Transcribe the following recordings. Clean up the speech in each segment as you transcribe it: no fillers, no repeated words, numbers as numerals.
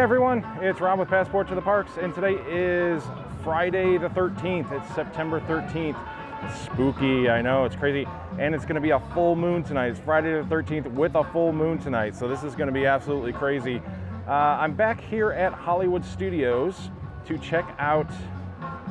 everyone, it's Ron with Passport to the Parks, and today is Friday the 13th. It's September 13th. It's spooky, I know, it's crazy, and it's going to be a full moon tonight. It's Friday the 13th with a full moon tonight, so this is going to be absolutely crazy. I'm back here at Hollywood Studios to check out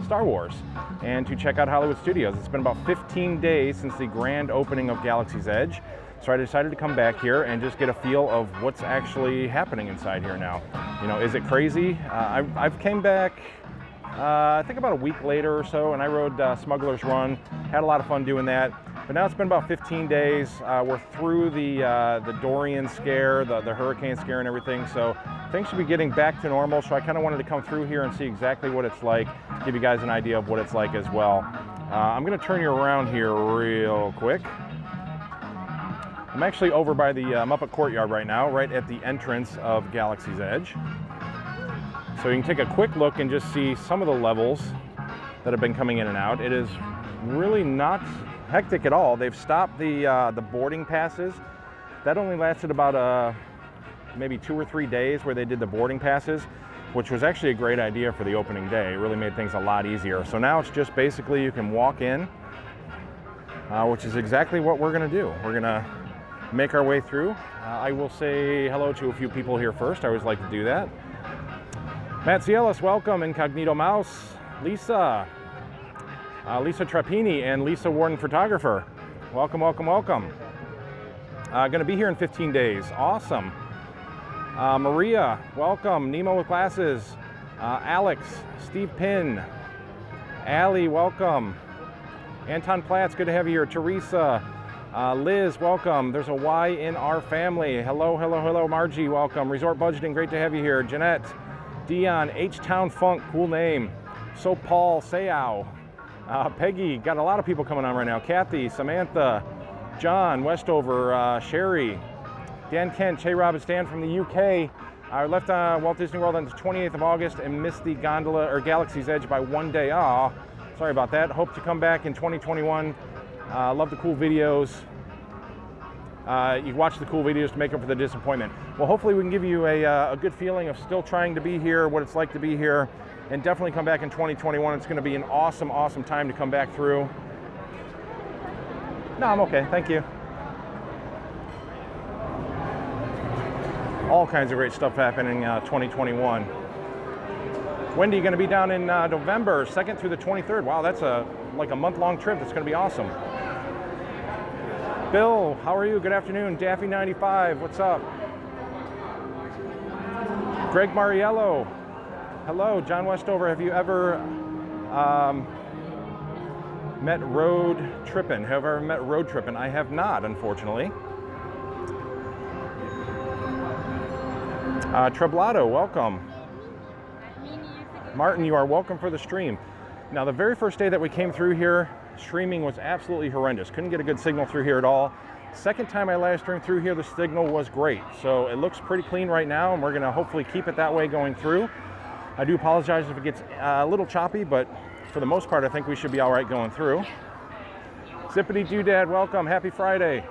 Star Wars and to check out Hollywood Studios. It's been about 15 days since the grand opening of Galaxy's Edge. So I decided to come back here and just get a feel of what's actually happening inside here now. You know, is it crazy? I've came back, I think about a week later or so, and I rode Smuggler's Run. Had a lot of fun doing that. But now it's been about 15 days. We're through the Dorian scare, the hurricane scare and everything. So things should be getting back to normal. So I kind of wanted to come through here and see exactly what it's like, give you guys an idea of what it's like as well. I'm going to turn you around here real quick. I'm actually over by the Muppet Courtyard right now, right at the entrance of Galaxy's Edge. So you can take a quick look and just see some of the levels that have been coming in and out. It is really not hectic at all. They've stopped the boarding passes. That only lasted about maybe 2 or 3 days where they did the boarding passes, which was actually a great idea for the opening day. It really made things a lot easier. So now it's just basically you can walk in, which is exactly what we're going to do. We're going to make our way through. I will say hello to a few people here first. I always like to do that. Matt Cielis, welcome. Incognito Mouse, Lisa Trappini, and Lisa Warden Photographer. Welcome, welcome, welcome. Going to be here in 15 days. Awesome. Maria, welcome. Nemo with Glasses. Alex, Steve Pinn, Allie, welcome. Anton Platz, good to have you here. Teresa, Liz, welcome. There's a Y in our family. Hello, hello, hello. Margie, welcome. Resort Budgeting, great to have you here. Jeanette, Dion, H-Town Funk, cool name. So Paul, Sayao, Peggy, got a lot of people coming on right now. Kathy, Samantha, John, Westover, Sherry, Dan Kent, Che Rob and Stan from the UK. I left Walt Disney World on the 28th of August and missed the gondola or Galaxy's Edge by 1 day. Oh, sorry about that. Hope to come back in 2021. Love the cool videos. You watch the cool videos to make up for the disappointment. Well, hopefully we can give you a good feeling of still trying to be here, what it's like to be here, and definitely come back in 2021. It's going to be an awesome, awesome time to come back through. No, I'm okay. Thank you. All kinds of great stuff happening in 2021. Wendy, going to be down in November 2nd through the 23rd. Wow, that's like a month-long trip. That's going to be awesome. Bill, how are you? Good afternoon. Daffy95, what's up? Greg Mariello, hello. John Westover, have you ever met Road Trippin'? Have I ever met Road Trippin'? I have not, unfortunately. Treblato, welcome. Martin, you are welcome for the stream. Now, the very first day that we came through here, streaming was absolutely horrendous. Couldn't get a good signal through here at all. Second time I live streamed through here, the signal was great. So it looks pretty clean right now, and we're going to hopefully keep it that way going through. I do apologize if it gets a little choppy, but for the most part, I think we should be all right going through. Zippity Doodad, welcome. Happy Friday.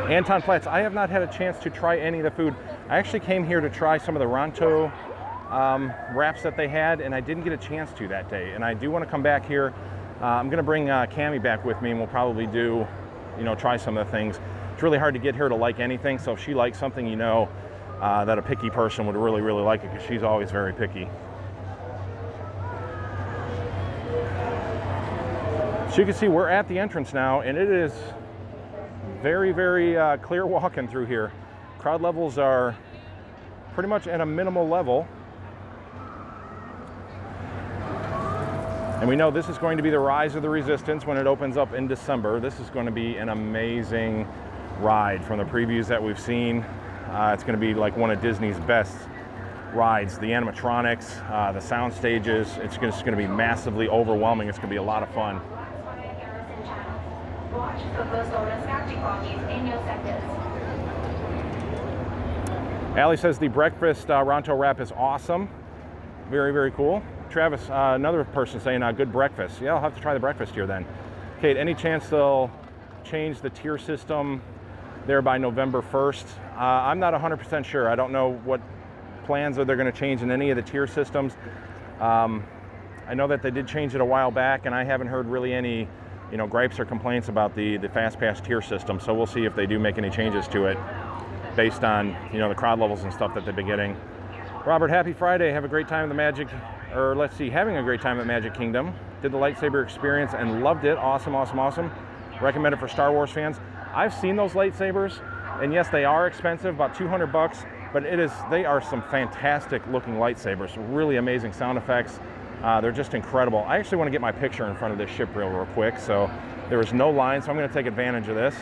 Anton Platz, I have not had a chance to try any of the food. I actually came here to try some of the Ronto wraps that they had, and I didn't get a chance to that day. And I do want to come back here. I'm going to bring Cammie back with me, and we'll probably do, try some of the things. It's really hard to get her to like anything, so if she likes something, that a picky person would really, really like it, because she's always very picky. So you can see we're at the entrance now, and it is very, very clear walking through here. Crowd levels are pretty much at a minimal level. And we know this is going to be the Rise of the Resistance when it opens up in December. This is going to be an amazing ride from the previews that we've seen. It's going to be like one of Disney's best rides. The animatronics, the sound stages, it's just going to be massively overwhelming. It's going to be a lot of fun. Watch for those in your sectors. Allie says the breakfast Ronto wrap is awesome. Very, very cool. Travis, another person saying good breakfast. Yeah, I'll have to try the breakfast here then. Kate, any chance they'll change the tier system there by November 1st. I'm not 100% sure. I don't know what plans are they're going to change in any of the tier systems. I know that they did change it a while back, and I haven't heard really any, gripes or complaints about the Fast Pass tier system. So we'll see if they do make any changes to it based on, the crowd levels and stuff that they've been getting. Robert, happy Friday. Have a great time at having a great time at Magic Kingdom. Did the lightsaber experience and loved it. Awesome, awesome, awesome. Recommend it for Star Wars fans. I've seen those lightsabers, and yes, they are expensive, about $200, but they are some fantastic looking lightsabers. Really amazing sound effects. They're just incredible. I actually want to get my picture in front of this ship real quick, so there was no line, so I'm going to take advantage of this.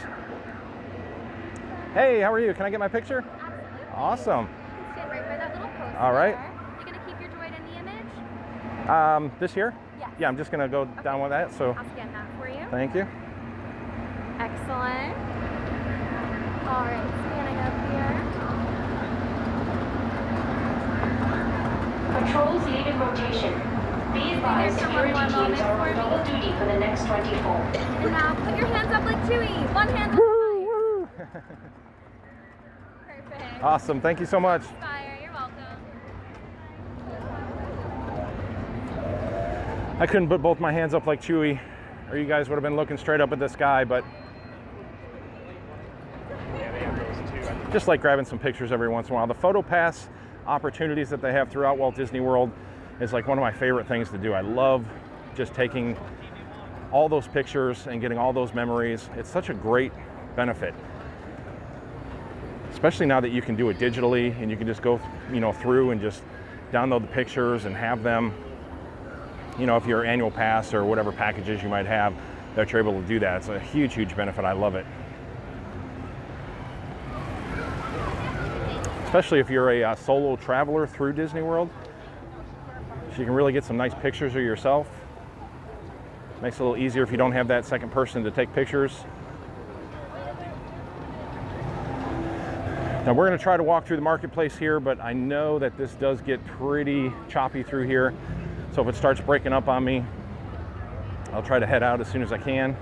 Hey, how are you? Can I get my picture? Absolutely. Awesome. Stand right by that little post. All right. You're going to keep your droid in the image? This here? Yes. Yeah, I'm just going to go down with that. So. I'll scan that for you. Thank you. Excellent. All right, scanning up here. Patrols leaving rotation. Be advised, security teams are on double duty for the next 24. And now put your hands up like Chewie. One hand on Woo, the side. Perfect. Awesome. Thank you so much. Fire. You're welcome. I couldn't put both my hands up like Chewie, or you guys would have been looking straight up at the sky, but just like grabbing some pictures every once in a while. The photo pass opportunities that they have throughout Walt Disney World is like one of my favorite things to do. I love just taking all those pictures and getting all those memories. It's such a great benefit, especially now that you can do it digitally and you can just go through and just download the pictures and have them, if your annual pass or whatever packages you might have, that you're able to do that. It's a huge benefit. I love it. Especially if you're a solo traveler through Disney World. So you can really get some nice pictures of yourself. Makes it a little easier if you don't have that second person to take pictures. Now we're going to try to walk through the marketplace here, but I know that this does get pretty choppy through here. So if it starts breaking up on me, I'll try to head out as soon as I can.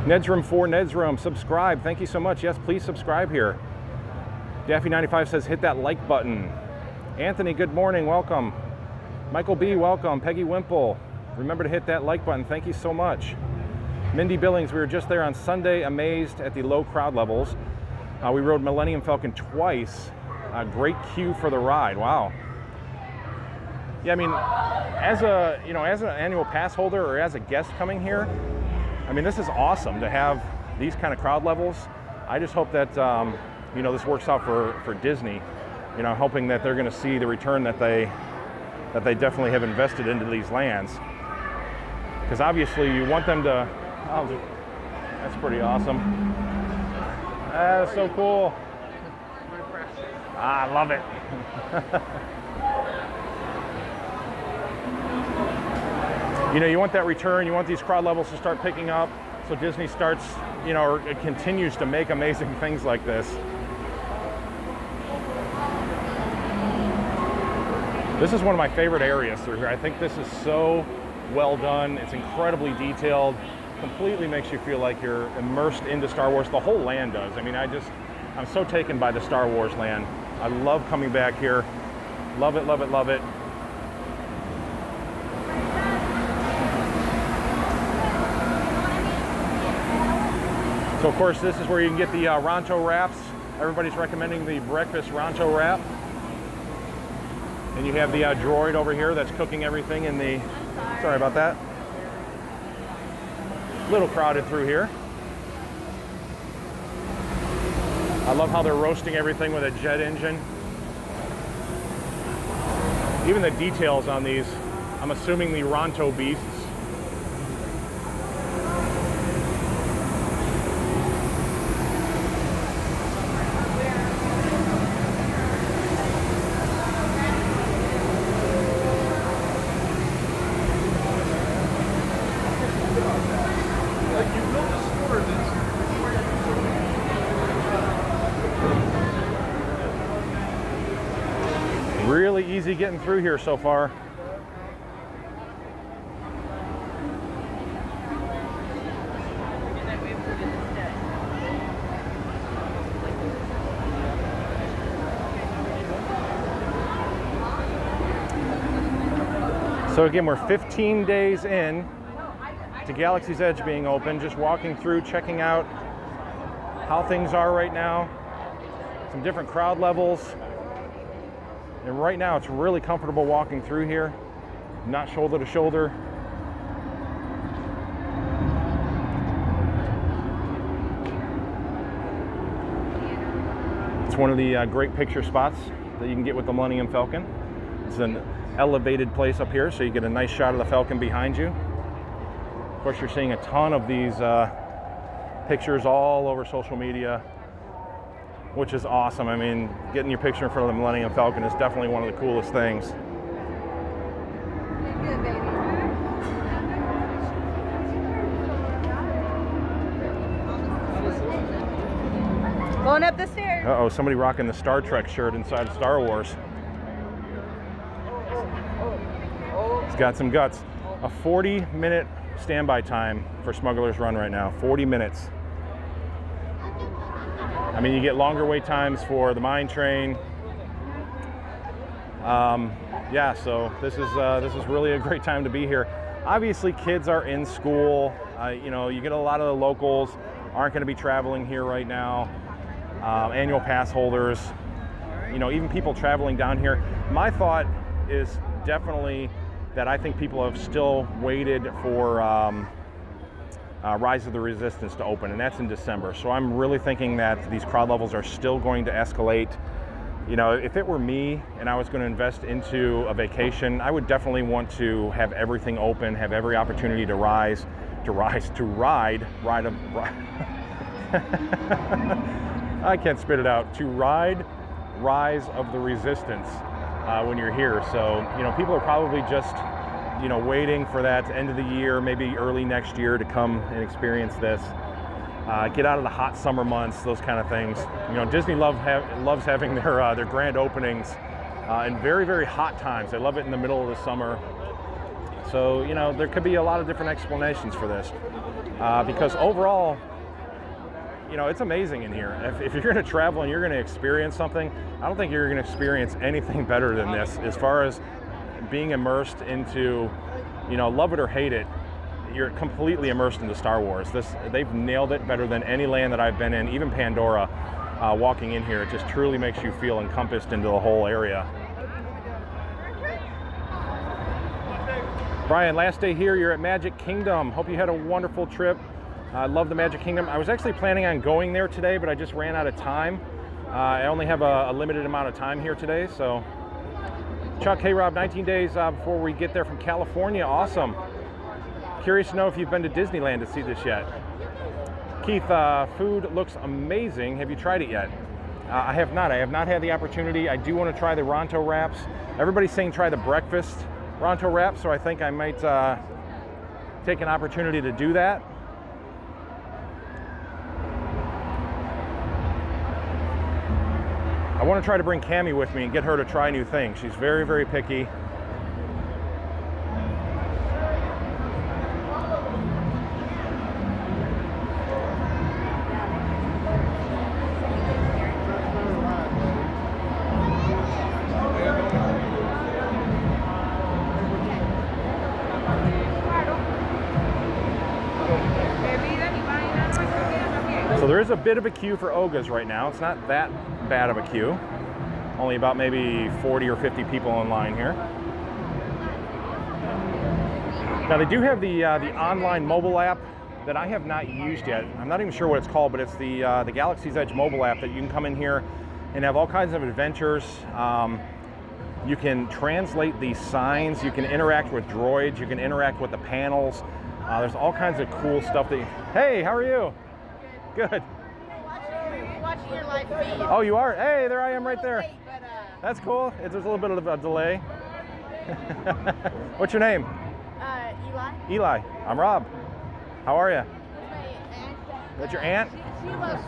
Nedsroom for Nedsroom, subscribe. Thank you so much. Yes, please subscribe here. Daffy95 says hit that like button. Anthony, good morning. Welcome. Michael B, welcome. Peggy Wimple, remember to hit that like button. Thank you so much. Mindy Billings, we were just there on Sunday, amazed at the low crowd levels. We rode Millennium Falcon twice. Great queue for the ride. Wow. Yeah, I mean, as an annual pass holder or as a guest coming here, I mean, this is awesome to have these kind of crowd levels. I just hope that, this works out for Disney. Hoping that they're going to see the return that they definitely have invested into these lands. Because obviously you want them to, that's pretty awesome. That's so cool. I love it. You want that return, you want these crowd levels to start picking up, so Disney starts, or it continues to make amazing things like this. This is one of my favorite areas through here. I think this is so well done. It's incredibly detailed, completely makes you feel like you're immersed into Star Wars. The whole land does. I mean, I'm so taken by the Star Wars land. I love coming back here. Love it, love it, love it. So of course, this is where you can get the Ronto wraps. Everybody's recommending the breakfast Ronto wrap. And you have the droid over here that's cooking everything in the, sorry about that. A little crowded through here. I love how they're roasting everything with a jet engine. Even the details on these, I'm assuming the Ronto beasts. easy getting through here so far. So again, we're 15 days in to Galaxy's Edge being open, just walking through, checking out how things are right now, some different crowd levels. And right now it's really comfortable walking through here, not shoulder to shoulder. It's one of the great picture spots that you can get with the Millennium Falcon. It's an elevated place up here, so you get a nice shot of the Falcon behind you. Of course, you're seeing a ton of these pictures all over social media, which is awesome. I mean, getting your picture in front of the Millennium Falcon is definitely one of the coolest things. Good, baby. Going up the stairs. Uh-oh, somebody rocking the Star Trek shirt inside of Star Wars. It's got some guts. A 40-minute standby time for Smuggler's Run right now. 40 minutes. I mean, you get longer wait times for the mine train. Yeah, so this is really a great time to be here. Obviously, kids are in school. You know, you get a lot of the locals aren't going to be traveling here right now. Annual pass holders, you know, even people traveling down here. My thought is definitely that I think people have still waited for Rise of the Resistance to open, and that's in December. So I'm really thinking that these crowd levels are still going to escalate. You know, if it were me and I was going to invest into a vacation, I would definitely want to have everything open, have every opportunity to ride. I can't spit it out. To ride Rise of the Resistance when you're here. So, you know, people are probably just, you know, waiting for that end of the year, maybe early next year to come and experience this. Get out of the hot summer months, those kind of things. You know, Disney loves having their grand openings in very, very hot times. They love it in the middle of the summer. So, you know, there could be a lot of different explanations for this. Because overall, you know, it's amazing in here. If you're going to travel and you're going to experience something, I don't think you're going to experience anything better than this as far as being immersed into, you know, love it or hate it, you're completely immersed into Star Wars. They've nailed it better than any land that I've been in, even Pandora. Walking in here, it just truly makes you feel encompassed into the whole area. Brian, last day here, you're at Magic Kingdom. Hope you had a wonderful trip. I love the Magic Kingdom. I was actually planning on going there today, but I just ran out of time. I only have a limited amount of time here today, so. Chuck, hey Rob, 19 days before we get there from California. Awesome. Curious to know if you've been to Disneyland to see this yet. Keith, food looks amazing. Have you tried it yet? I have not. I have not had the opportunity. I do want to try the Ronto wraps. Everybody's saying try the breakfast Ronto wrap, so I think I might take an opportunity to do that. I want to try to bring Cammie with me and get her to try new things. She's very, very picky. So there is a bit of a queue for Oga's right now. It's not that bad of a queue. Only about maybe 40 or 50 people in line here. Now they do have the online mobile app that I have not used yet. I'm not even sure what it's called, but it's the Galaxy's Edge mobile app that you can come in here and have all kinds of adventures. You can translate these signs. You can interact with droids. You can interact with the panels. There's all kinds of cool stuff that you... Hey, how are you? Good. Watching your live feed. Oh, you are? Hey, there I am right there. Late, but, That's cool. There's a little bit of a delay. What's your name? Eli. Eli. I'm Rob. How are you? That's my aunt. That's your aunt? She loves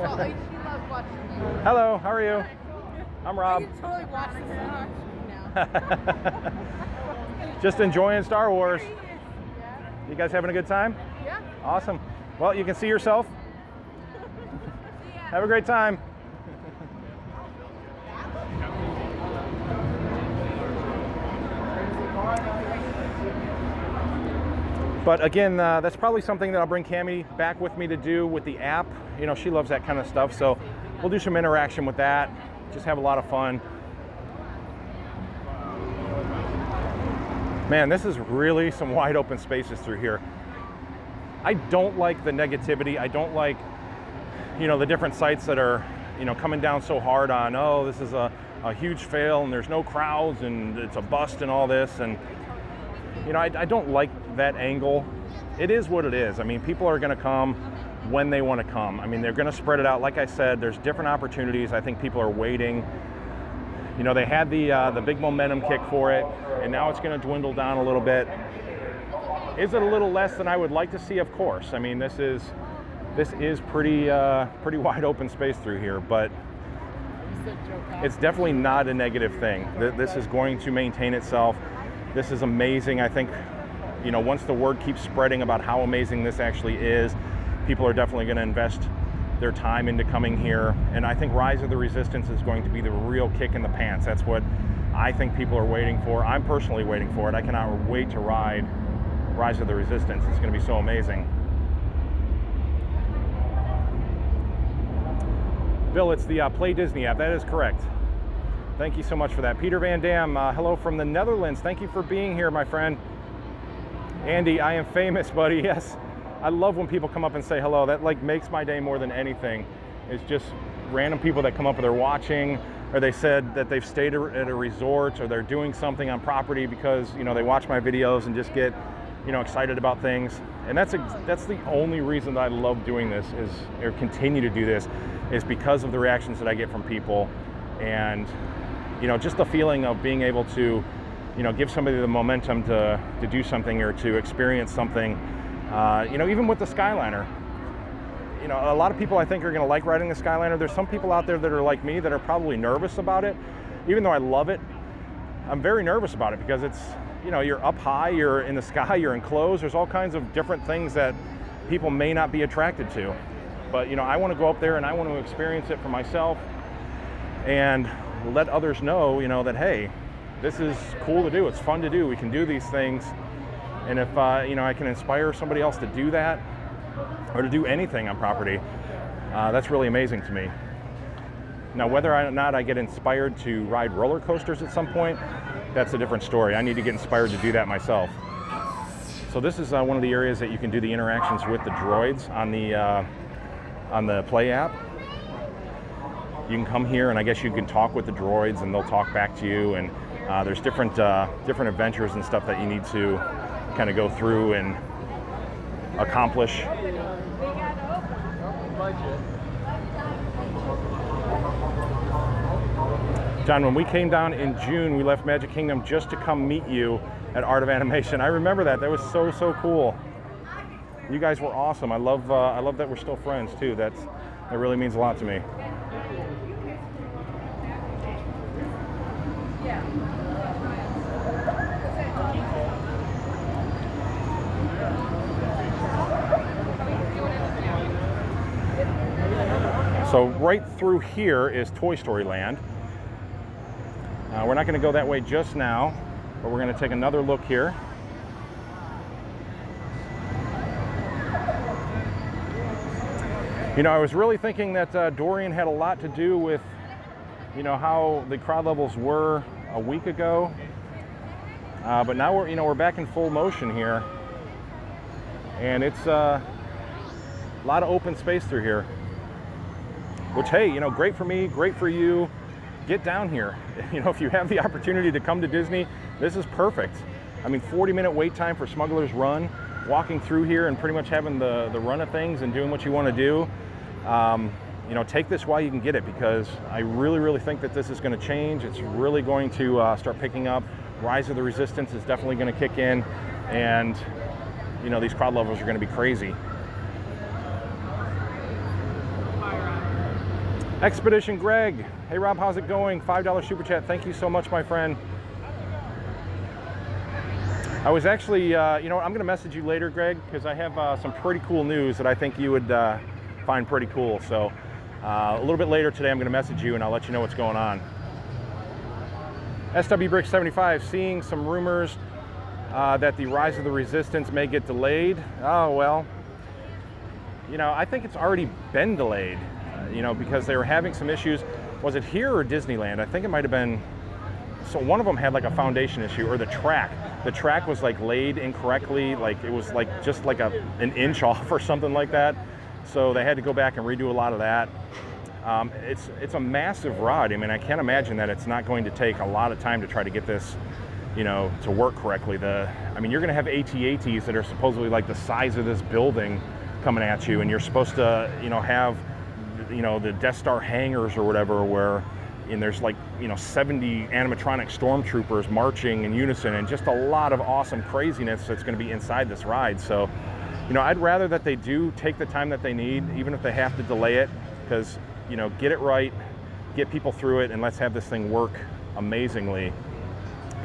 watching you. Hello, how are you? I'm Rob. I can totally watch her now. Just enjoying Star Wars. You guys having a good time? Yeah. Awesome. Well, you can see yourself. Have a great time. But again, that's probably something that I'll bring Cammie back with me to do with the app. You know, she loves that kind of stuff, so we'll do some interaction with that. Just have a lot of fun. Man, this is really some wide open spaces through here. I don't like the negativity. I don't like, you know, the different sites that are, you know, coming down so hard on, oh, this is a huge fail and there's no crowds and it's a bust and all this. And, you know, I don't like that angle. It is what it is. I mean, people are going to come when they want to come. I mean, they're going to spread it out. Like I said, there's different opportunities. I think people are waiting. You know, they had the big momentum kick for it, and now it's going to dwindle down a little bit. Is it a little less than I would like to see? Of course. I mean, this is pretty wide open space through here, but it's definitely not a negative thing. This is going to maintain itself. This is amazing. I think, you know, once the word keeps spreading about how amazing this actually is, people are definitely going to invest their time into coming here. And I think Rise of the Resistance is going to be the real kick in the pants. That's what I think people are waiting for. I'm personally waiting for it. I cannot wait to ride Rise of the Resistance. It's going to be so amazing. Bill, it's the Play Disney app. That is correct. Thank you so much for that. Peter Van Dam, hello from the Netherlands. Thank you for being here, my friend. Andy, I am famous, buddy. Yes. I love when people come up and say hello. That like makes my day more than anything. It's just random people that come up and they're watching, or they said that they've stayed at a resort, or they're doing something on property because, you know, they watch my videos and just get, you know, excited about things. And that's the only reason that I love doing this is, or continue to do this, is because of the reactions that I get from people, and, you know, just the feeling of being able to, you know, give somebody the momentum to do something or to experience something. You know, even with the Skyliner, you know, a lot of people I think are going to like riding the Skyliner. There's some people out there that are like me that are probably nervous about it. Even though I love it, I'm very nervous about it because it's, you know, you're up high, you're in the sky, you're enclosed. There's all kinds of different things that people may not be attracted to. But, you know, I want to go up there and I want to experience it for myself and let others know, you know, that, hey, this is cool to do. It's fun to do. We can do these things. And if, you know, I can inspire somebody else to do that or to do anything on property, that's really amazing to me. Now, whether or not I get inspired to ride roller coasters at some point, that's a different story. I need to get inspired to do that myself. So this is one of the areas that you can do the interactions with the droids on the Play app. You can come here and I guess you can talk with the droids and they'll talk back to you, and there's different adventures and stuff that you need to kind of go through and accomplish. John, when we came down in June, we left Magic Kingdom just to come meet you at Art of Animation. I remember that. That was so cool. You guys were awesome. I love that we're still friends too. That really means a lot to me. So right through here is Toy Story Land. We're not going to go that way just now, but we're going to take another look here. You know, I was really thinking that Dorian had a lot to do with, you know, how the crowd levels were a week ago. But now we're back in full motion here, and it's a lot of open space through here. Which, hey, you know, great for me, great for you. Get down here. You know, if you have the opportunity to come to Disney, this is perfect. I mean, 40-minute wait time for Smuggler's Run, walking through here and pretty much having the run of things and doing what you want to do. You know, take this while you can get it, because I really think that this is going to change. It's really going to start picking up. Rise of the Resistance is definitely going to kick in, and, you know, these crowd levels are going to be crazy. Expedition Greg, hey Rob, how's it going? $5 super chat, thank you so much, my friend. I was actually, you know, I'm going to message you later, Greg, because I have some pretty cool news that I think you would find pretty cool. So a little bit later today, I'm going to message you and I'll let you know what's going on. SW Brick 75, seeing some rumors that the Rise of the Resistance may get delayed. Oh, well, you know, I think it's already been delayed, you know, because they were having some issues. Was it here or Disneyland? I think it might have been, so one of them had like a foundation issue, or the track. The track was like laid incorrectly, like it was like just like an inch off or something like that. So they had to go back and redo a lot of that. It's a massive ride. I mean, I can't imagine that it's not going to take a lot of time to try to get this, you know, to work correctly. I mean, you're going to have AT-ATs that are supposedly like the size of this building coming at you, and you're supposed to, you know, have, you know, the Death Star hangars or whatever, where, and there's like, you know, 70 animatronic stormtroopers marching in unison, and just a lot of awesome craziness that's going to be inside this ride. So, you know, I'd rather that they do take the time that they need, even if they have to delay it, because, you know, get it right, get people through it, and let's have this thing work amazingly.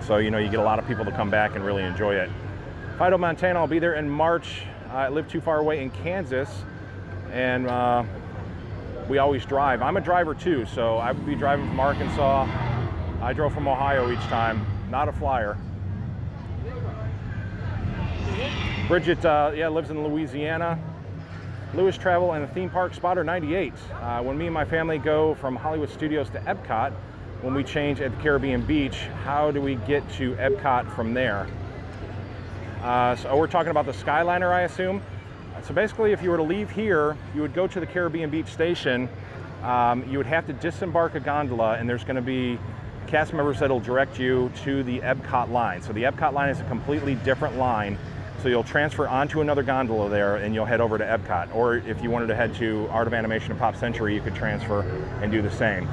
So, you know, you get a lot of people to come back and really enjoy it. Fido, Montana, I'll be there in March. I live too far away in Kansas, and we always drive. I'm a driver too, so I would be driving from Arkansas. I drove from Ohio each time, not a flyer. Bridget, yeah, lives in Louisiana. Lewis Travel and the Theme Park Spotter 98. When me and my family go from Hollywood Studios to Epcot, when we change at the Caribbean Beach, how do we get to Epcot from there? So we're talking about the Skyliner, I assume. So basically, if you were to leave here, you would go to the Caribbean Beach station. You would have to disembark a gondola, and there's going to be cast members that will direct you to the Epcot line. So the Epcot line is a completely different line. So you'll transfer onto another gondola there, and you'll head over to Epcot. Or if you wanted to head to Art of Animation and Pop Century, you could transfer and do the same.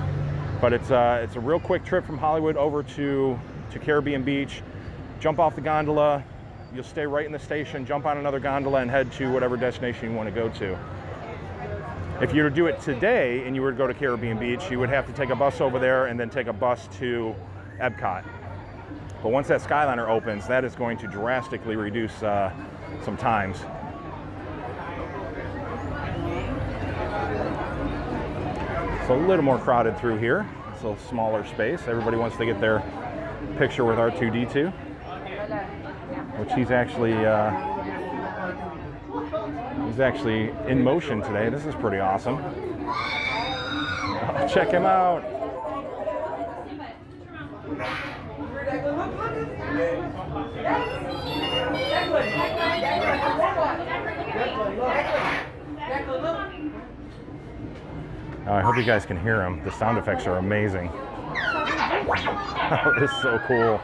But it's a real quick trip from Hollywood over to Caribbean Beach. Jump off the gondola. You'll stay right in the station, jump on another gondola, and head to whatever destination you want to go to. If you were to do it today and you were to go to Caribbean Beach, you would have to take a bus over there and then take a bus to Epcot. But once that Skyliner opens, that is going to drastically reduce some times. It's a little more crowded through here. It's a smaller space. Everybody wants to get their picture with R2-D2. Which he's actually in motion today. This is pretty awesome. Oh, check him out. Oh, I hope you guys can hear him. The sound effects are amazing. Oh, this is so cool.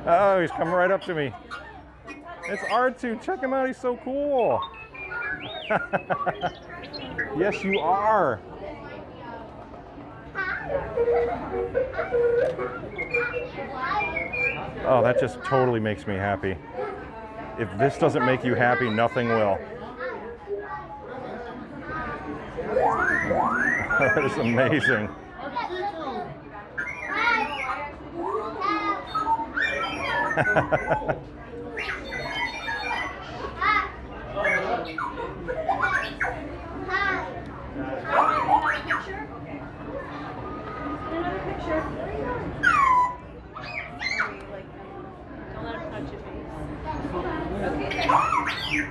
Oh, he's coming right up to me. It's R2. Check him out. He's so cool. Yes, you are. Oh, that just totally makes me happy. If this doesn't make you happy, nothing will. That is amazing.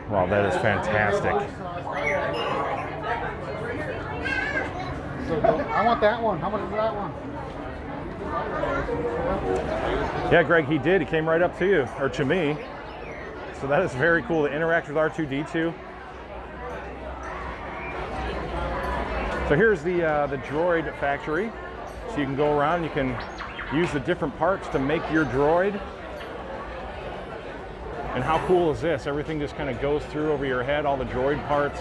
Wow, that is fantastic. So I want that one. How much is that one? Yeah, Greg, he did. He came right up to you, or to me. So that is very cool to interact with R2-D2. So here's the Droid factory. So you can go around, you can use the different parts to make your droid. And how cool is this? Everything just kind of goes through over your head, all the droid parts.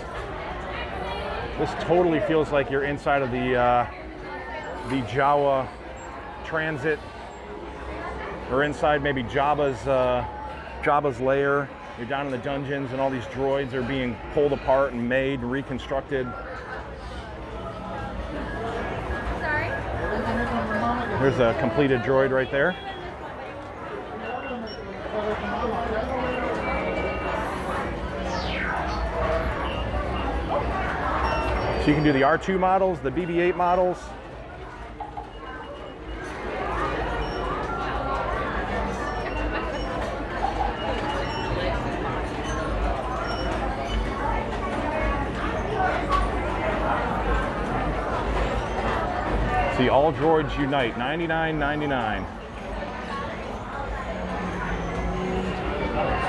This totally feels like you're inside of the Jawa transit, or inside maybe Jabba's lair. You're down in the dungeons and all these droids are being pulled apart and made and reconstructed. Sorry? There's a completed droid right there. So you can do the R2 models, the BB-8 models. See, all droids unite, $99.99.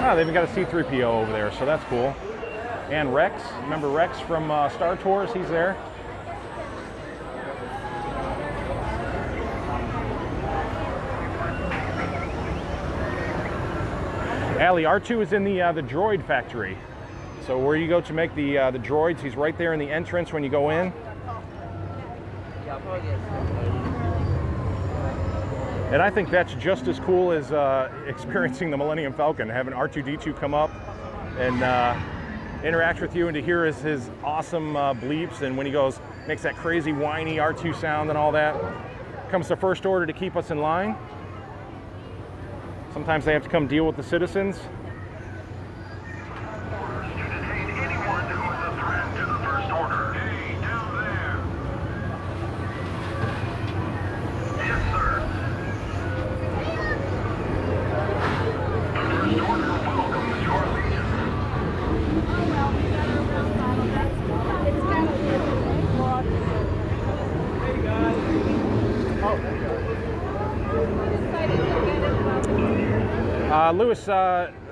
Ah, they even got a C-3PO over there, so that's cool. And Rex, remember Rex from Star Tours? He's there. Allie, R2 is in the droid factory. So where you go to make the droids, he's right there in the entrance when you go in. And I think that's just as cool as experiencing the Millennium Falcon, having R2-D2 come up and interact with you, and to hear his awesome bleeps, and when he goes, makes that crazy whiny R2 sound and all that. Comes to First Order to keep us in line. Sometimes they have to come deal with the citizens. Lewis,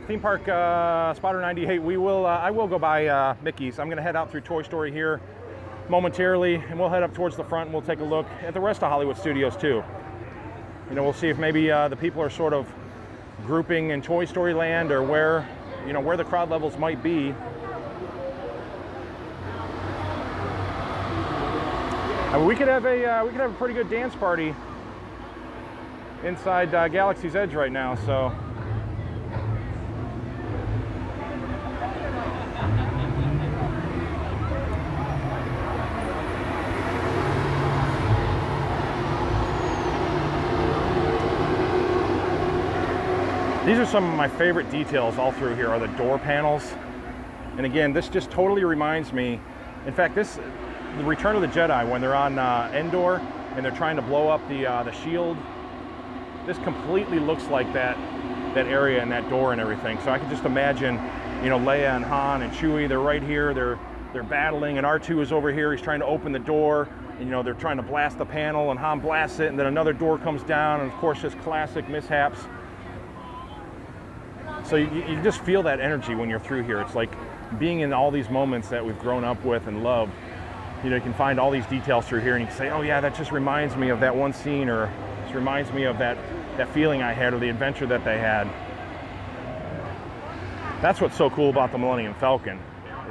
theme park spotter 98. I will go by Mickey's. I'm going to head out through Toy Story here momentarily, and we'll head up towards the front and we'll take a look at the rest of Hollywood Studios too. You know, we'll see if maybe the people are sort of grouping in Toy Story Land, or where the crowd levels might be. I mean, we could have a pretty good dance party inside Galaxy's Edge right now. So. These are some of my favorite details all through here, are the door panels. And again, this just totally reminds me, in fact, the Return of the Jedi, when they're on Endor and they're trying to blow up the shield, this completely looks like that area and that door and everything. So I can just imagine, Leia and Han and Chewie, they're right here, they're battling, and R2 is over here, he's trying to open the door, and they're trying to blast the panel, and Han blasts it, and then another door comes down, and of course just classic mishaps. So you just feel that energy when you're through here. It's like being in all these moments that we've grown up with and love. You can find all these details through here, and you can say, oh yeah, that just reminds me of that one scene, or this reminds me of that feeling I had, or the adventure that they had. That's what's so cool about the Millennium Falcon,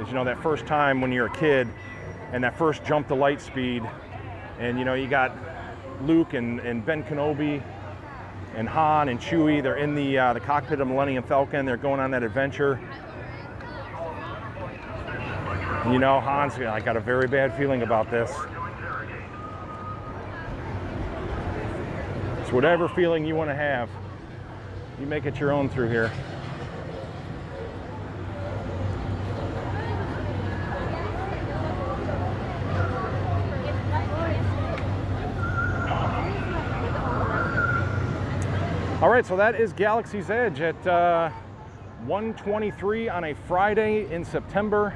is that first time when you're a kid, and that first jump to light speed, and you got Luke and Ben Kenobi, and Han and Chewie, they're in the cockpit of Millennium Falcon, they're going on that adventure. Han's, I got a very bad feeling about this. It's whatever feeling you want to have. You make it your own through here. All right, so that is Galaxy's Edge at 1:23 on a Friday in September.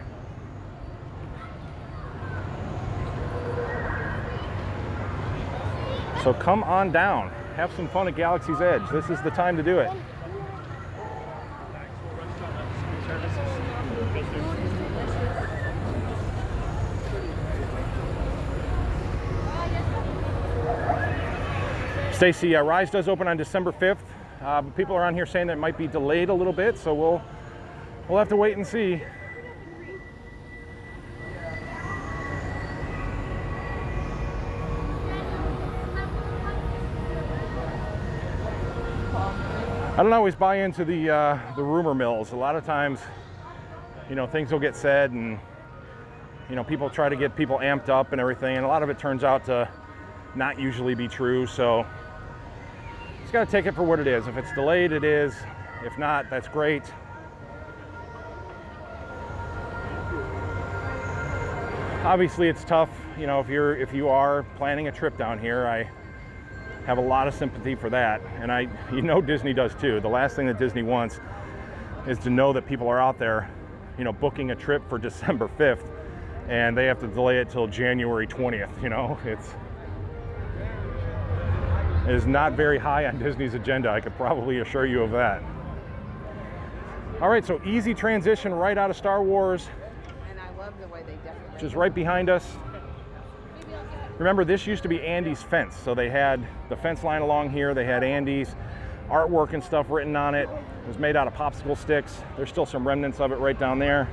So come on down, have some fun at Galaxy's Edge. This is the time to do it. Stacy, Rise does open on December 5th. But people are on here saying that it might be delayed a little bit, so we'll have to wait and see. I don't always buy into the rumor mills. A lot of times, you know, things will get said and, you know, people try to get people amped up and everything, and a lot of it turns out to not usually be true. So just got to take it for what it is. If it's delayed, it is. If not, that's great. Obviously, it's tough, you know, if you are planning a trip down here. I have a lot of sympathy for that, and you know, Disney does too. The last thing that Disney wants is to know that people are out there, you know, booking a trip for December 5th, and they have to delay it till January 20th. You know, it is not very high on Disney's agenda. I could probably assure you of that. All right, so easy transition right out of Star Wars. And I love the way they decorated. Which is right behind us. Remember, this used to be Andy's fence. So they had the fence line along here. They had Andy's artwork and stuff written on it. It was made out of popsicle sticks. There's still some remnants of it right down there.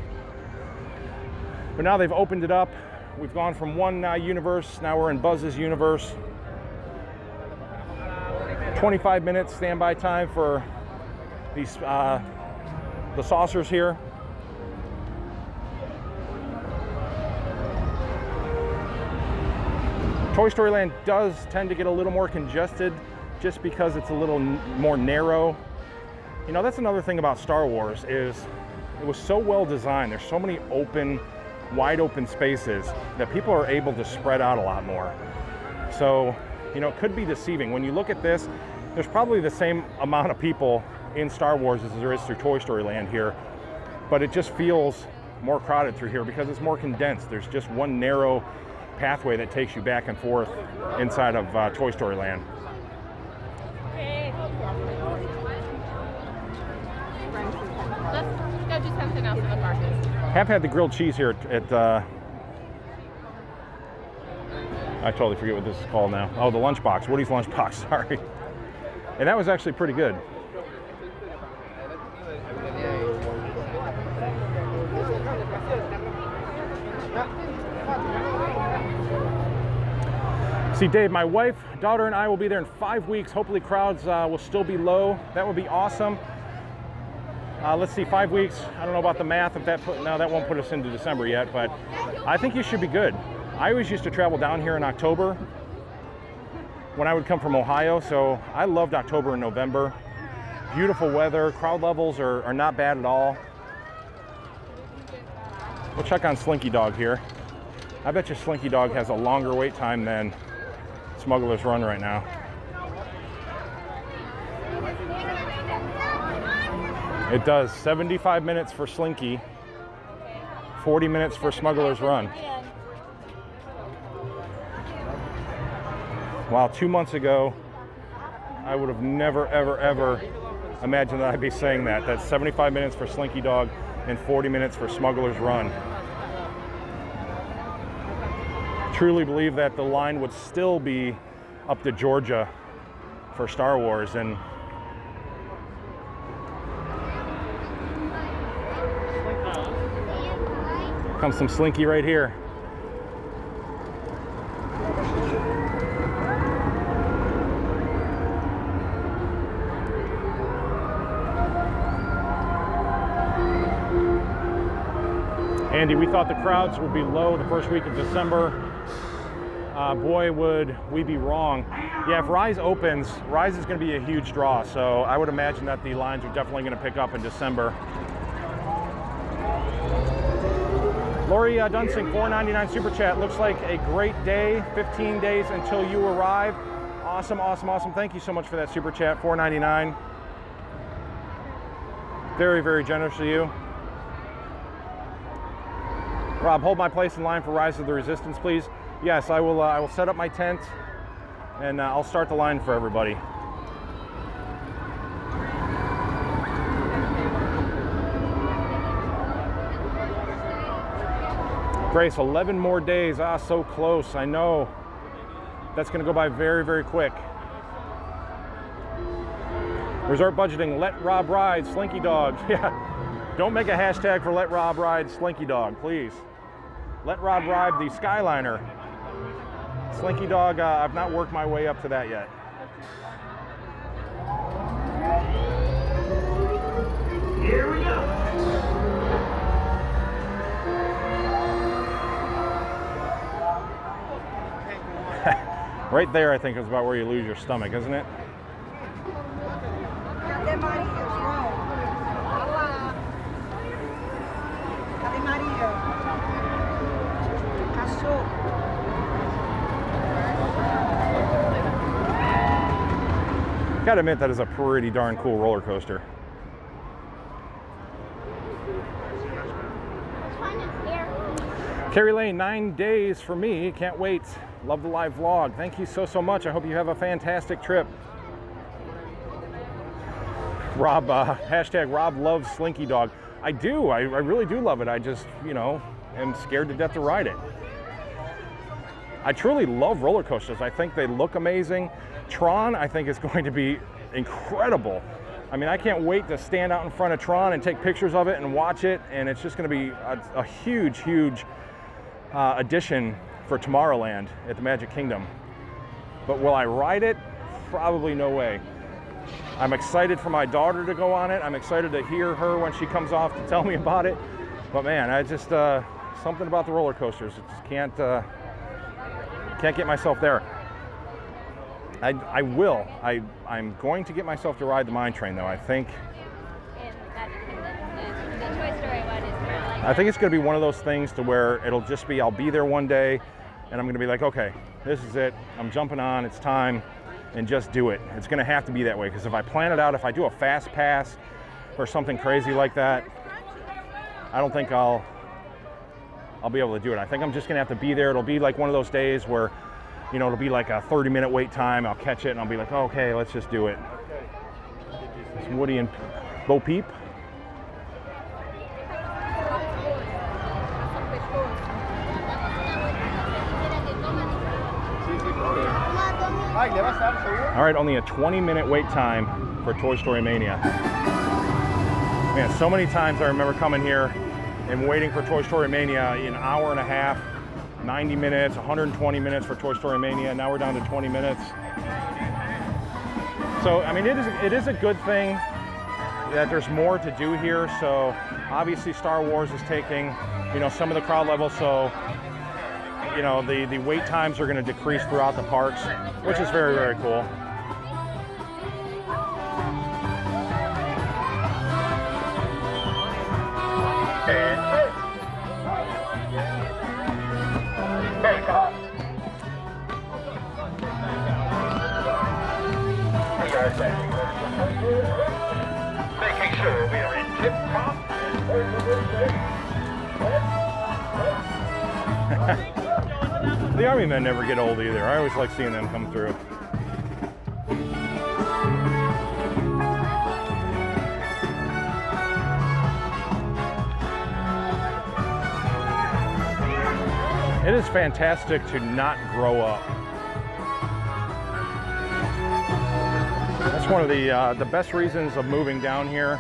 But now they've opened it up. We've gone from one universe. Now we're in Buzz's universe. 25 minutes standby time for these the saucers here. Toy Story Land does tend to get a little more congested just because it's a little more narrow. You know, that's another thing about Star Wars is it was so well designed. There's so many open, wide open spaces that people are able to spread out a lot more. So, you know, it could be deceiving. When you look at this, there's probably the same amount of people in Star Wars as there is through Toy Story Land here, but it just feels more crowded through here because it's more condensed. There's just one narrow pathway that takes you back and forth inside of Toy Story Land. Let's go do something else in the park. Have had the grilled cheese here at I totally forget what this is called now. Oh, the Lunchbox, Woody's Lunchbox, sorry. And that was actually pretty good. See, Dave, my wife, daughter, and I will be there in 5 weeks. Hopefully crowds will still be low. That would be awesome. Let's see, 5 weeks. I don't know about the math. If that that won't put us into December yet, but I think you should be good. I always used to travel down here in October when I would come from Ohio, so I loved October and November. Beautiful weather. Crowd levels are not bad at all. We'll check on Slinky Dog here. I bet you Slinky Dog has a longer wait time than Smuggler's Run right now. It does. 75 minutes for Slinky, 40 minutes for Smuggler's Run. Wow, 2 months ago, I would have never, ever, ever imagined that I'd be saying that. That's 75 minutes for Slinky Dog and 40 minutes for Smuggler's Run. Truly believe that the line would still be up to Georgia for Star Wars, and comes some Slinky right here. Andy, we thought the crowds would be low the first week of December. Boy, would we be wrong. Yeah, if Rise opens, Rise is going to be a huge draw, so I would imagine that the lines are definitely going to pick up in December. Lori Dunsing, $4.99 super chat. Looks like a great day. 15 days until you arrive. Awesome, awesome, awesome. Thank you so much for that super chat. $4.99. Very, very generous of you. Rob, hold my place in line for Rise of the Resistance, please. Yes, I will set up my tent and I'll start the line for everybody. Grace, 11 more days. Ah, so close. I know. That's going to go by very, very quick. Resort budgeting, let Rob ride, Slinky Dog. Yeah, don't make a hashtag for let Rob ride, Slinky Dog, please. Let Rob ride the Skyliner. Slinky Dog, I've not worked my way up to that yet. Here we go. Right there, I think, is about where you lose your stomach, isn't it? Gotta admit, that is a pretty darn cool roller coaster. Kerry Lane, 9 days for me. Can't wait. Love the live vlog. Thank you so much. I hope you have a fantastic trip. Rob, hashtag Rob loves Slinky Dog. I do. I really do love it. I just, you know, am scared to death to ride it. I truly love roller coasters. I think they look amazing. Tron, I think, is going to be incredible. I mean, I can't wait to stand out in front of Tron and take pictures of it and watch it. And it's just going to be a huge, huge addition for Tomorrowland at the Magic Kingdom. But will I ride it? Probably no way. I'm excited for my daughter to go on it. I'm excited to hear her when she comes off to tell me about it. But man, I just, something about the roller coasters. I just can't get myself there. I will. I'm going to get myself to ride the mine train though. I think it's going to be one of those things to where it'll just be, I'll be there one day and I'm going to be like, okay, this is it. I'm jumping on, it's time, and just do it. It's going to have to be that way, because if I plan it out, if I do a fast pass or something crazy like that, I don't think I'll be able to do it. I think I'm just going to have to be there. It'll be like one of those days where, you know, it'll be like a 30-minute wait time. I'll catch it and I'll be like, oh, okay, let's just do it. It's Woody and Bo Peep. All right, only a 20-minute wait time for Toy Story Mania. Man, so many times I remember coming here and waiting for Toy Story Mania an hour and a half, 90 minutes, 120 minutes for Toy Story Mania. Now we're down to 20 minutes. So, I mean, it is a good thing that there's more to do here. So, obviously Star Wars is taking, you know, some of the crowd levels. So, you know, the wait times are going to decrease throughout the parks, which is very, very cool. Making sure we are in tip-top. The Army men never get old either. I always like seeing them come through. It is fantastic to not grow up. That's one of the best reasons of moving down here,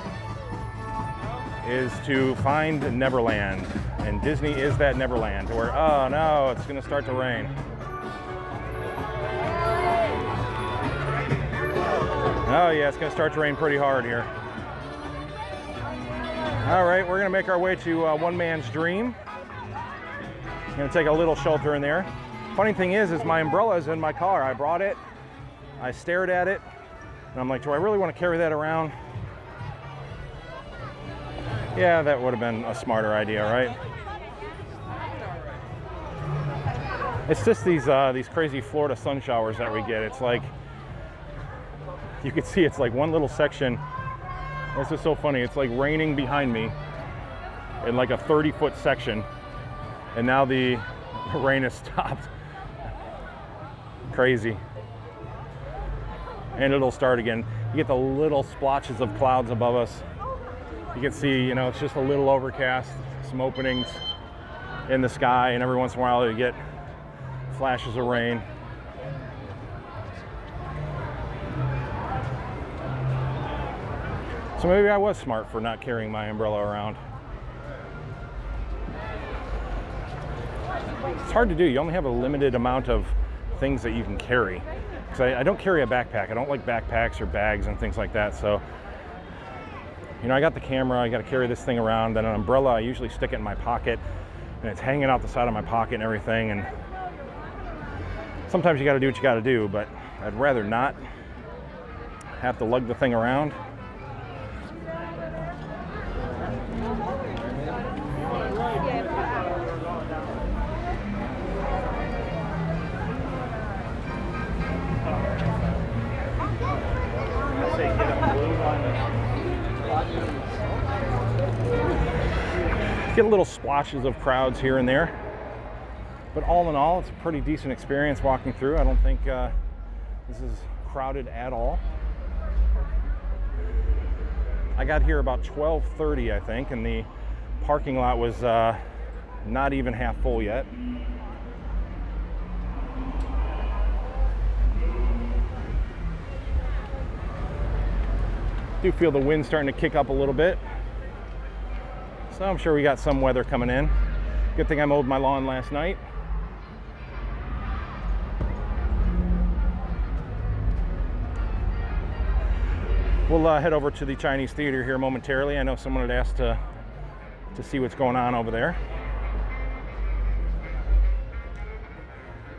is to find Neverland. And Disney is that Neverland, where, oh no, it's gonna start to rain. Oh yeah, it's gonna start to rain pretty hard here. All right, we're gonna make our way to One Man's Dream. I'm gonna take a little shelter in there. Funny thing is my umbrella is in my car. I brought it, I stared at it, and I'm like, do I really wanna carry that around? Yeah, that would have been a smarter idea, right? It's just these crazy Florida sun showers that we get. It's like, you can see it's like one little section. This is so funny. It's like raining behind me in like a 30-foot section. And now the rain has stopped. Crazy. And it'll start again. You get the little splotches of clouds above us. You can see, you know, it's just a little overcast, some openings in the sky, and every once in a while you get flashes of rain. So maybe I was smart for not carrying my umbrella around. It's hard to do. You only have a limited amount of things that you can carry. Because I don't carry a backpack. I don't like backpacks or bags and things like that. So You know, I got the camera, I got to carry this thing around, then an umbrella, I usually stick it in my pocket, and it's hanging out the side of my pocket and everything, and sometimes you got to do what you got to do, but I'd rather not have to lug the thing around. Get little splotches of crowds here and there, but all in all, it's a pretty decent experience walking through. I don't think this is crowded at all. I got here about 12:30, I think, and the parking lot was not even half full yet. Do feel the wind starting to kick up a little bit. So I'm sure we got some weather coming in. Good thing I mowed my lawn last night. We'll head over to the Chinese theater here momentarily. I know someone had asked to see what's going on over there.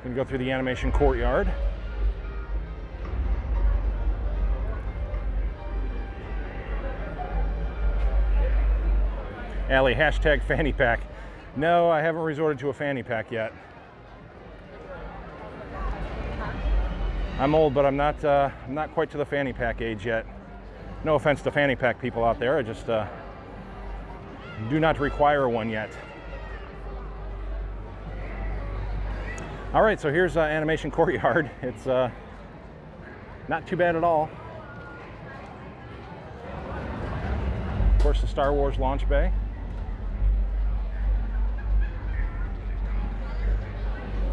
Gonna go through the animation courtyard. Allie, hashtag fanny pack. No, I haven't resorted to a fanny pack yet. I'm old, but I'm not quite to the fanny pack age yet. No offense to fanny pack people out there, I just do not require one yet. All right, so here's animation courtyard. It's not too bad at all. Of course, the Star Wars launch bay.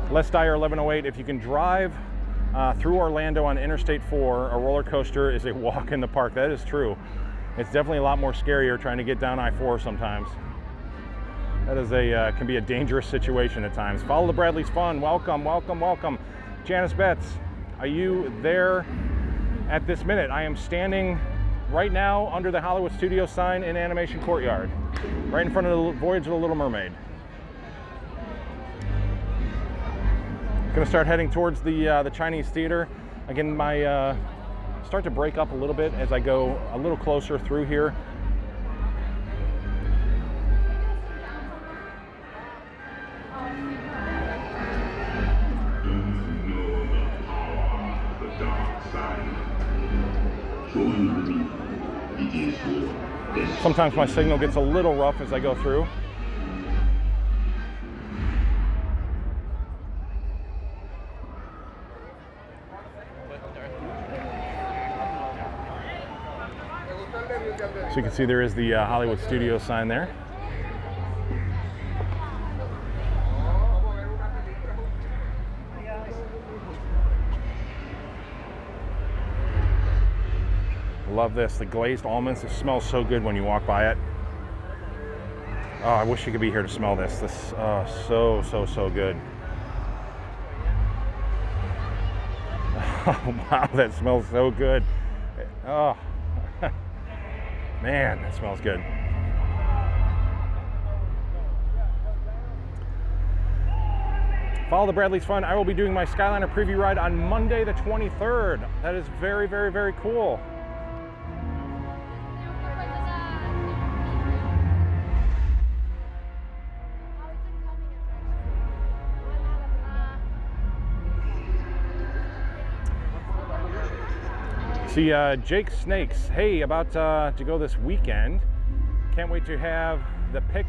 Les Dyer 1108, if you can drive through Orlando on Interstate 4, a roller coaster is a walk in the park. That is true. It's definitely a lot more scarier trying to get down I-4 sometimes. That is can be a dangerous situation at times. Follow the Bradley's Fun. Welcome, welcome, welcome. Janice Betts, are you there at this minute? I am standing right now under the Hollywood Studios sign in Animation Courtyard, right in front of the Voyage of the Little Mermaid. Gonna start heading towards the Chinese theater. Again, my start to break up a little bit as I go a little closer through here. Sometimes my signal gets a little rough as I go through. So you can see there is the Hollywood Studios sign there. Love this, the glazed almonds. It smells so good when you walk by it. Oh, I wish you could be here to smell this. This so good. Oh, wow, that smells so good. Oh. Man, that smells good. Follow the Bradley's Fun. I will be doing my Skyliner preview ride on Monday the 23rd. That is very, very, very cool. See, Jake Snakes, hey, about to go this weekend. Can't wait to have to pick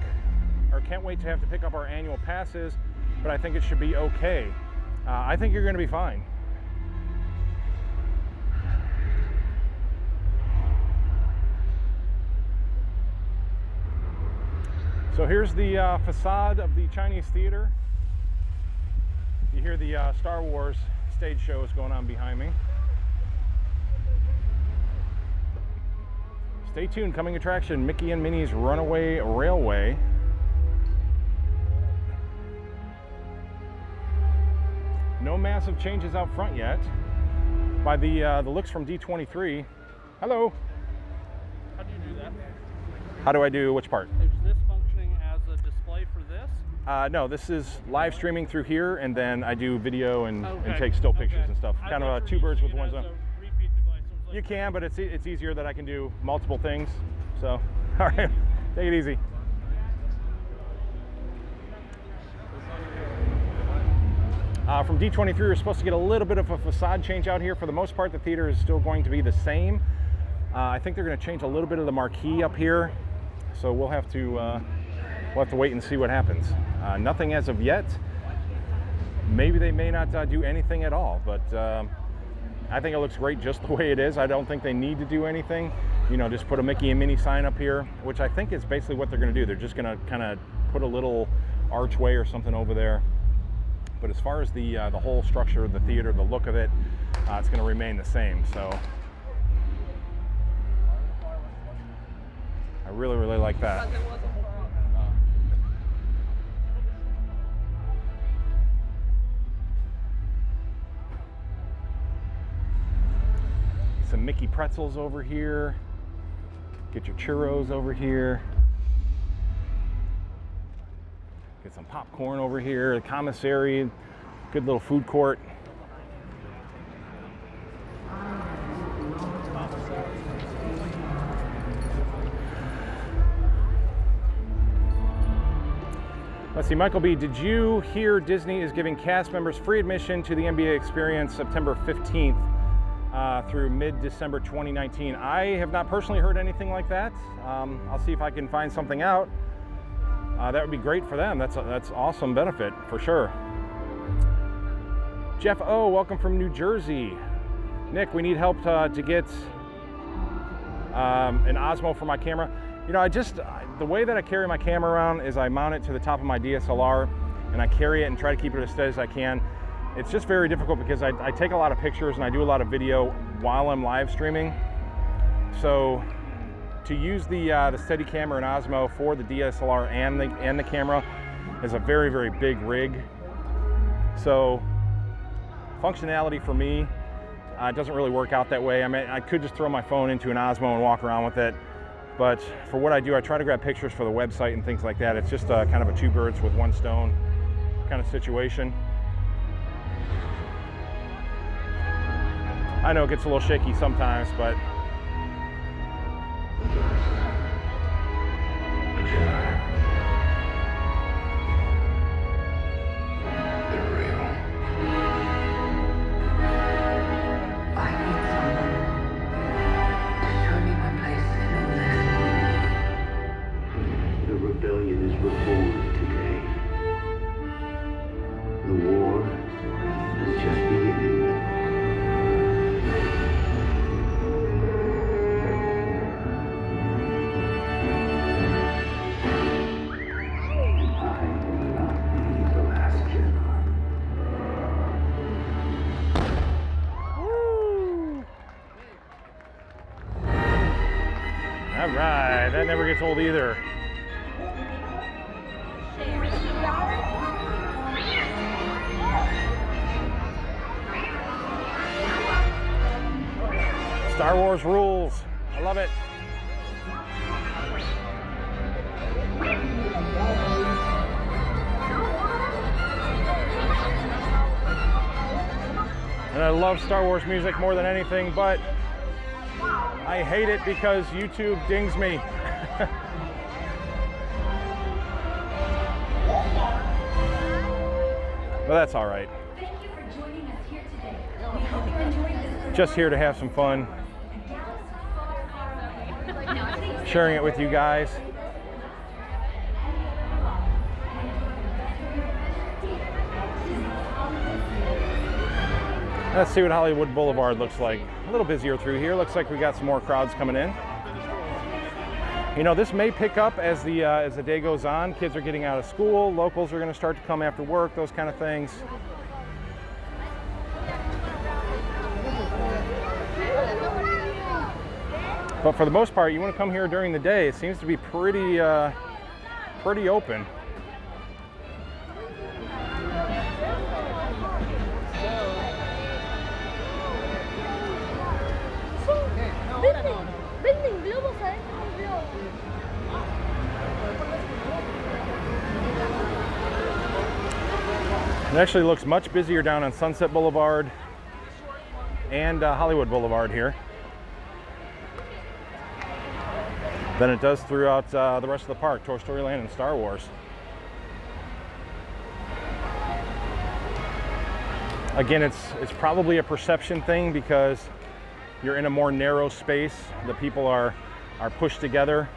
up our annual passes, but I think it should be okay. I think you're gonna be fine. So here's the facade of the Chinese theater. You hear the Star Wars stage shows going on behind me. Stay tuned, coming attraction, Mickey and Minnie's Runaway Railway. No massive changes out front yet. By the looks from D23. Hello. How do you do that? How do I do which part? Is this functioning as a display for this? No, this is live streaming through here, and then I do video and Okay. take still pictures and stuff. I Kind thought of you two were birds with using one it as stone. a repeat device. I was like, You can, but it's easier that I can do multiple things. So, all right, take it easy. From D23, we're supposed to get a little bit of a facade change out here. For the most part, the theater is still going to be the same. I think they're going to change a little bit of the marquee up here, so we'll have to wait and see what happens. Nothing as of yet. Maybe they may not do anything at all, but I think it looks great just the way it is. I don't think they need to do anything. You know, just put a Mickey and Minnie sign up here, which I think is basically what they're going to do. They're just going to kind of put a little archway or something over there. But as far as the whole structure of the theater, the look of it, it's going to remain the same. So I really, really like that. Some Mickey pretzels over here. Get your churros over here. Get some popcorn over here, the commissary, good little food court. Let's see, Michael B., did you hear Disney is giving cast members free admission to the NBA Experience September 15th through mid-December 2019? I have not personally heard anything like that. I'll see if I can find something out. That would be great for them. That's awesome benefit for sure. Jeff O, welcome from New Jersey. Nick, we need help to get an Osmo for my camera. You know, the way that I carry my camera around is I mount it to the top of my DSLR and I carry it and try to keep it as steady as I can. It's just very difficult because I take a lot of pictures and I do a lot of video while I'm live streaming. So to use the Steadicam or an Osmo for the DSLR and the camera is a very, very big rig. So functionality for me doesn't really work out that way. I mean, I could just throw my phone into an Osmo and walk around with it, but for what I do, I try to grab pictures for the website and things like that. It's just kind of a two birds with one stone kind of situation. I know it gets a little shaky sometimes, but all right, that never gets old either. Star Wars rules. I love it. And I love Star Wars music more than anything, but I hate it because YouTube dings me. But that's all right. Thank you for joining us here today. We hope you enjoyed this. Just here to have some fun, sharing it with you guys. Let's see what Hollywood Boulevard looks like. A little busier through here. Looks like we got some more crowds coming in. You know, this may pick up as the day goes on. Kids are getting out of school. Locals are going to start to come after work. Those kind of things. But for the most part, you want to come here during the day. It seems to be pretty open. Venden globos adentro del globo. It actually looks much busier down on Sunset Boulevard and Hollywood Boulevard here than it does throughout the rest of the park, Toy Story Land and Star Wars. Again, it's probably a perception thing because you're in a more narrow space. The people are pushed together,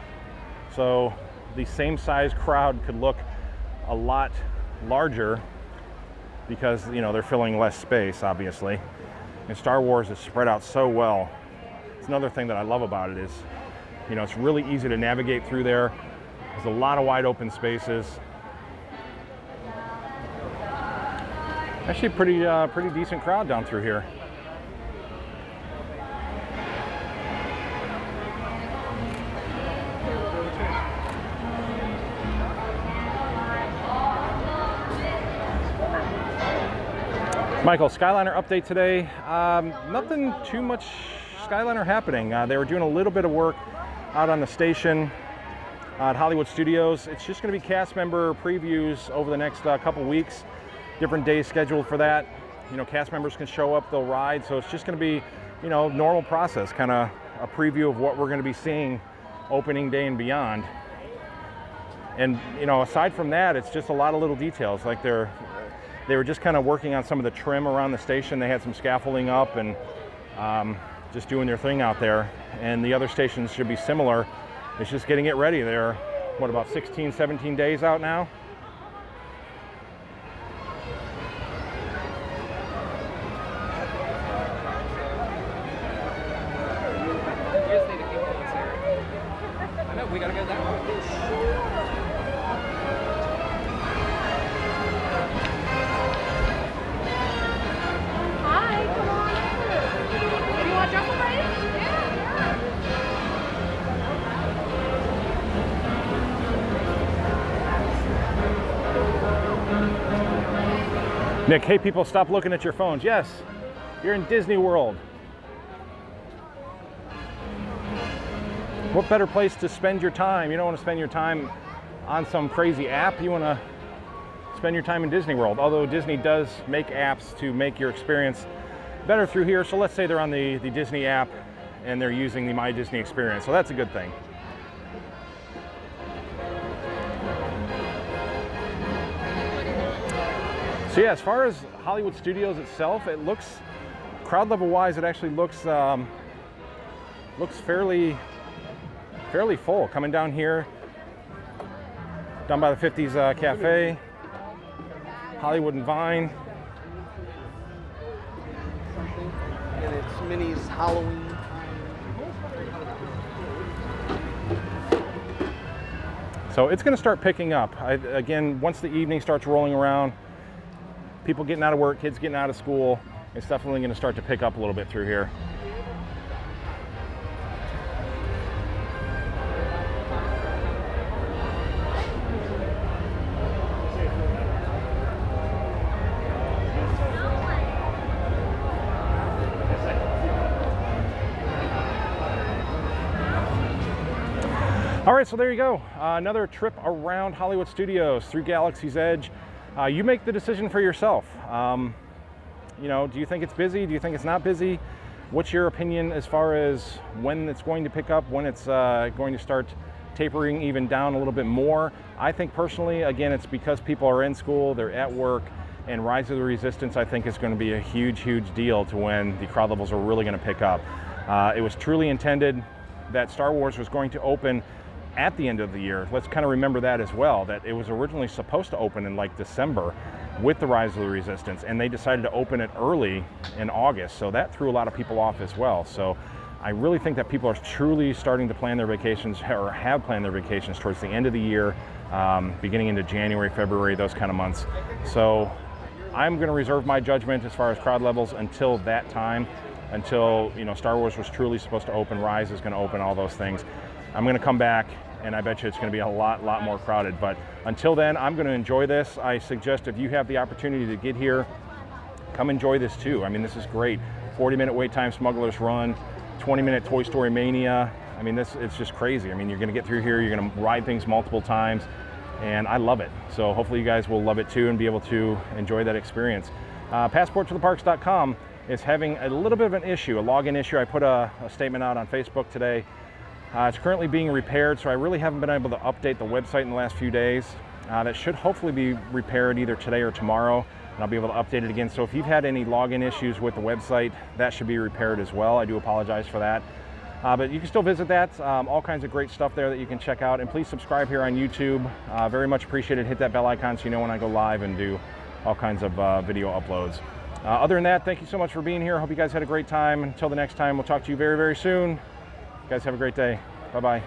so the same size crowd could look a lot larger because, you know, they're filling less space, obviously. And Star Wars is spread out so well. It's another thing that I love about it is, you know, it's really easy to navigate through there. There's a lot of wide open spaces. Actually, pretty decent crowd down through here. Michael, Skyliner update today. Nothing too much Skyliner happening. They were doing a little bit of work out on the station at Hollywood Studios. It's just going to be cast member previews over the next couple weeks. Different days scheduled for that. You know, cast members can show up, they'll ride. So it's just going to be, you know, normal process, kind of a preview of what we're going to be seeing opening day and beyond. And, you know, aside from that, it's just a lot of little details. Like they were just kind of working on some of the trim around the station. They had some scaffolding up and just doing their thing out there. And the other stations should be similar. It's just getting it ready. They're, what, about 16, 17 days out now? I know, we gotta go that way. Nick, hey people, stop looking at your phones. Yes, you're in Disney World. What better place to spend your time? You don't want to spend your time on some crazy app. You want to spend your time in Disney World. Although Disney does make apps to make your experience better through here. So let's say they're on the Disney app and they're using the My Disney experience. So that's a good thing. So yeah, as far as Hollywood Studios itself, it looks, crowd level wise, it actually looks fairly full. Coming down here, down by the 50s Cafe, Hollywood and Vine. And it's Minnie's Halloween. So it's going to start picking up. Again, once the evening starts rolling around, people getting out of work, kids getting out of school, it's definitely going to start to pick up a little bit through here. All right, so there you go. Another trip around Hollywood Studios through Galaxy's Edge. You make the decision for yourself. You know, do you think it's busy? Do you think it's not busy? What's your opinion as far as when it's going to pick up, when it's going to start tapering even down a little bit more? I think personally, again, it's because people are in school, they're at work, and Rise of the Resistance, I think, is going to be a huge, huge deal to when the crowd levels are really going to pick up. It was truly intended that Star Wars was going to open at the end of the year. Let's kind of remember that as well, that it was originally supposed to open in like December with the Rise of the Resistance, and they decided to open it early in August, so that threw a lot of people off as well. So I really think that people are truly starting to plan their vacations, or have planned their vacations towards the end of the year, beginning into January, February, those kind of months. So I'm going to reserve my judgment as far as crowd levels until that time, until, you know, Star Wars was truly supposed to open, Rise is going to open, all those things. I'm going to come back, and I bet you it's going to be a lot more crowded. But until then, I'm going to enjoy this. I suggest if you have the opportunity to get here, come enjoy this too. I mean, this is great. 40-minute wait time Smuggler's Run, 20-minute Toy Story Mania. I mean, it's just crazy. I mean, you're going to get through here, you're going to ride things multiple times. and I love it. So hopefully you guys will love it too and be able to enjoy that experience. PassportToTheParks.com is having a little bit of an issue, a login issue. I put a statement out on Facebook today. It's currently being repaired, so I really haven't been able to update the website in the last few days. That should hopefully be repaired either today or tomorrow, and I'll be able to update it again. So if you've had any login issues with the website, that should be repaired as well. I do apologize for that. But you can still visit that. All kinds of great stuff there that you can check out. And please subscribe here on YouTube. Very much appreciated. Hit that bell icon so you know when I go live and do all kinds of video uploads. Other than that, thank you so much for being here. Hope you guys had a great time. Until the next time, we'll talk to you very, very soon. You guys have a great day. Bye-bye.